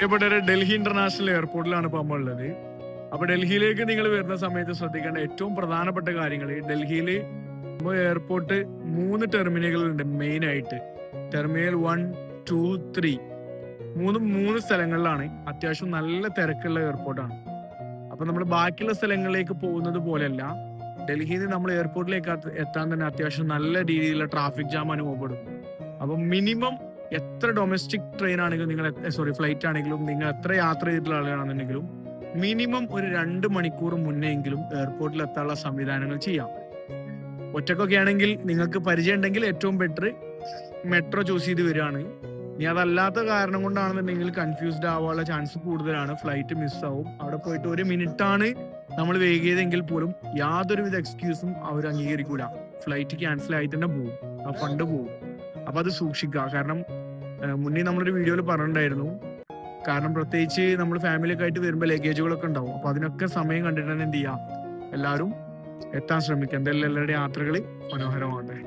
പ്രിയപ്പെട്ടവരെ, ഡൽഹി ഇന്റർനാഷണൽ എയർപോർട്ടിലാണ് ഇപ്പോൾ നമ്മളുള്ളത്. അപ്പൊ ഡൽഹിയിലേക്ക് നിങ്ങൾ വരുന്ന സമയത്ത് ശ്രദ്ധിക്കേണ്ട ഏറ്റവും പ്രധാനപ്പെട്ട കാര്യങ്ങൾ, ഡൽഹിയിൽ എയർപോർട്ട് 3 ടെർമിനലുകളുണ്ട് മെയിൻ ആയിട്ട്. ടെർമിനൽ 1, 2, 3 മൂന്ന് സ്ഥലങ്ങളിലാണ്. അത്യാവശ്യം നല്ല തിരക്കുള്ള എയർപോർട്ടാണ്. അപ്പൊ നമ്മൾ ബാക്കിയുള്ള സ്ഥലങ്ങളിലേക്ക് പോകുന്നത് പോലെയല്ല, ഡൽഹിയിൽ നിന്ന് നമ്മൾ എയർപോർട്ടിലേക്ക് എത്താൻ തന്നെ അത്യാവശ്യം നല്ല രീതിയിലുള്ള ട്രാഫിക് ജാം അനുഭവപ്പെടും. അപ്പൊ മിനിമം എത്ര ഡൊമസ്റ്റിക് ട്രെയിൻ ആണെങ്കിലും ഫ്ലൈറ്റ് ആണെങ്കിലും നിങ്ങൾ എത്ര യാത്ര ചെയ്തിട്ടുള്ള ആളുകളാണെന്നുണ്ടെങ്കിലും മിനിമം ഒരു 2 മണിക്കൂർ മുന്നെങ്കിലും എയർപോർട്ടിൽ എത്താനുള്ള സംവിധാനങ്ങൾ ചെയ്യാം. ഒറ്റക്കൊക്കെ ആണെങ്കിൽ നിങ്ങൾക്ക് പരിചയം ഉണ്ടെങ്കിൽ ഏറ്റവും ബെറ്റർ മെട്രോ ചൂസ് ചെയ്ത് വരികയാണ്. ഇനി അതല്ലാത്ത കാരണം കൊണ്ടാണെന്നുണ്ടെങ്കിൽ കൺഫ്യൂസ്ഡ് ആവാനുള്ള ചാൻസ് കൂടുതലാണ്. ഫ്ലൈറ്റ് മിസ്സാവും. അവിടെ പോയിട്ട് 1 മിനിറ്റാണ് നമ്മൾ വൈകിയതെങ്കിൽ പോലും യാതൊരുവിധ എക്സ്ക്യൂസും അവർ അംഗീകരിക്കൂല. ഫ്ലൈറ്റ് ക്യാൻസൽ ആയിട്ട് തന്നെ പോകും, ആ ഫണ്ട് പോകും. അപ്പൊ അത് സൂക്ഷിക്കുക. കാരണം മുന്നേ നമ്മളൊരു വീഡിയോയിൽ പറഞ്ഞിട്ടുണ്ടായിരുന്നു. കാരണം പ്രത്യേകിച്ച് നമ്മൾ ഫാമിലിയൊക്കെ ആയിട്ട് വരുമ്പോൾ ലഗേജുകളൊക്കെ ഉണ്ടാവും. അപ്പൊ അതിനൊക്കെ സമയം കണ്ടിട്ട് തന്നെ എന്ത് ചെയ്യാം, എല്ലാവരും എത്താൻ ശ്രമിക്കുക. എന്തായാലും എല്ലാവരുടെയും യാത്രകൾ മനോഹരമാകട്ടെ.